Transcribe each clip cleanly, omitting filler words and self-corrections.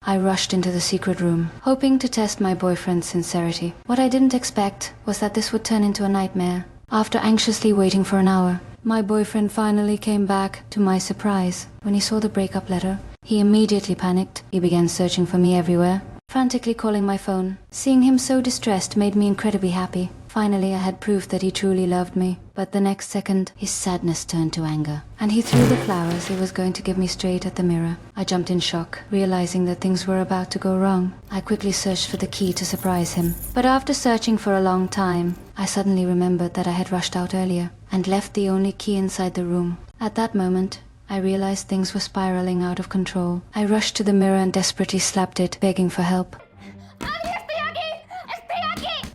I rushed into the secret room, hoping to test my boyfriend's sincerity. What I didn't expect was that this would turn into a nightmare. After anxiously waiting for an hour, my boyfriend finally came back, to my surprise. When he saw the breakup letter, he immediately panicked. He began searching for me everywhere, frantically calling my phone. Seeing him so distressed made me incredibly happy. Finally, I had proof that he truly loved me. But the next second, his sadness turned to anger, and he threw the flowers he was going to give me straight at the mirror. I jumped in shock, realizing that things were about to go wrong. I quickly searched for the key to surprise him. But after searching for a long time, I suddenly remembered that I had rushed out earlier and left the only key inside the room. At that moment, I realized things were spiraling out of control. I rushed to the mirror and desperately slapped it, begging for help.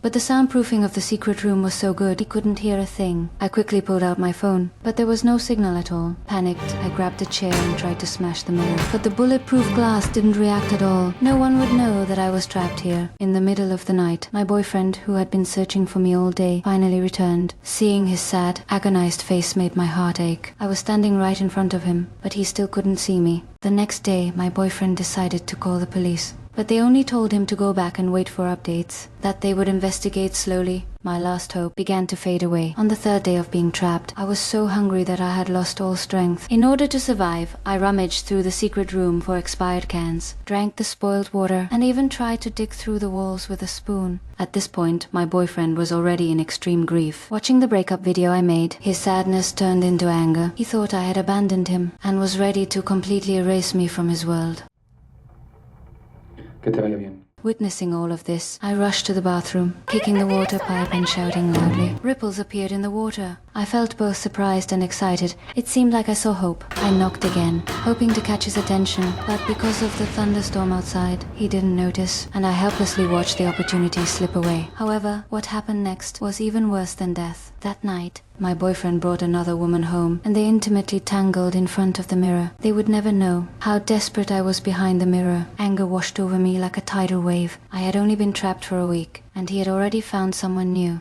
But the soundproofing of the secret room was so good, he couldn't hear a thing. I quickly pulled out my phone, but there was no signal at all. Panicked, I grabbed a chair and tried to smash the mirror. But the bulletproof glass didn't react at all. No one would know that I was trapped here. In the middle of the night, my boyfriend, who had been searching for me all day, finally returned. Seeing his sad, agonized face made my heart ache. I was standing right in front of him, but he still couldn't see me. The next day, my boyfriend decided to call the police. But they only told him to go back and wait for updates, that they would investigate slowly. My last hope began to fade away. On the third day of being trapped, I was so hungry that I had lost all strength. In order to survive, I rummaged through the secret room for expired cans, drank the spoiled water, and even tried to dig through the walls with a spoon. At this point, my boyfriend was already in extreme grief. Watching the breakup video I made, his sadness turned into anger. He thought I had abandoned him and was ready to completely erase me from his world. Que te vaya bien. Witnessing all of this, I rushed to the bathroom, kicking the water pipe and shouting loudly. Ripples appeared in the water. I felt both surprised and excited. It seemed like I saw hope. I knocked again, hoping to catch his attention, but because of the thunderstorm outside, he didn't notice, and I helplessly watched the opportunity slip away. However, what happened next was even worse than death. That night, my boyfriend brought another woman home, and they intimately tangled in front of the mirror. They would never know how desperate I was behind the mirror. Anger washed over me like a tidal wave. I had only been trapped for a week, and he had already found someone new.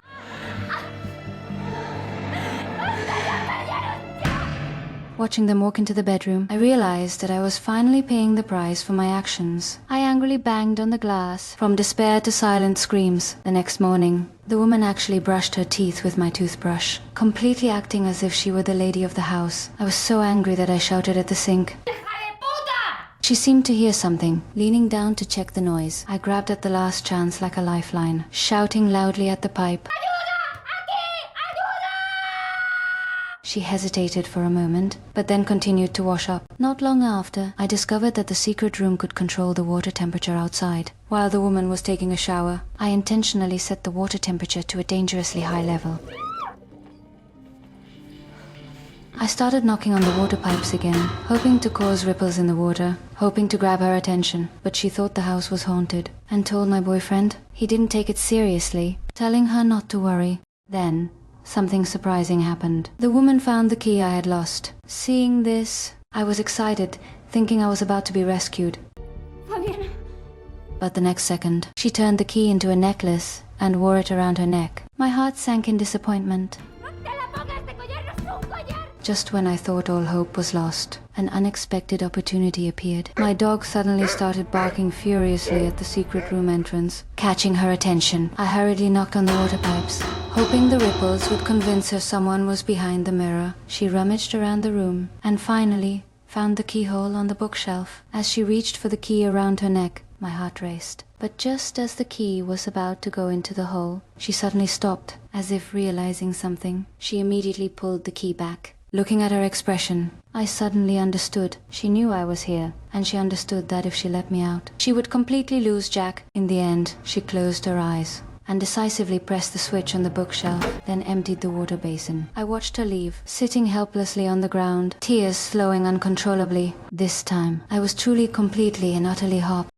Watching them walk into the bedroom, I realized that I was finally paying the price for my actions. I angrily banged on the glass, from despair to silent screams. The next morning, the woman actually brushed her teeth with my toothbrush, completely acting as if she were the lady of the house. I was so angry that I shouted at the sink. She seemed to hear something. Leaning down to check the noise, I grabbed at the last chance like a lifeline, shouting loudly at the pipe. She hesitated for a moment, but then continued to wash up. Not long after, I discovered that the secret room could control the water temperature outside. While the woman was taking a shower, I intentionally set the water temperature to a dangerously high level. I started knocking on the water pipes again, hoping to cause ripples in the water, hoping to grab her attention, but she thought the house was haunted, and told my boyfriend. He didn't take it seriously, telling her not to worry. Then, something surprising happened. The woman found the key I had lost. Seeing this, I was excited, thinking I was about to be rescued. But the next second, she turned the key into a necklace and wore it around her neck. My heart sank in disappointment. Just when I thought all hope was lost, an unexpected opportunity appeared. My dog suddenly started barking furiously at the secret room entrance. Catching her attention, I hurriedly knocked on the water pipes, hoping the ripples would convince her someone was behind the mirror. She rummaged around the room and finally found the keyhole on the bookshelf. As she reached for the key around her neck, my heart raced. But just as the key was about to go into the hole, she suddenly stopped, as if realizing something. She immediately pulled the key back. Looking at her expression, I suddenly understood. She knew I was here, and she understood that if she let me out, she would completely lose Jack. In the end, she closed her eyes and decisively pressed the switch on the bookshelf, then emptied the water basin. I watched her leave, sitting helplessly on the ground, tears flowing uncontrollably. This time, I was truly completely and utterly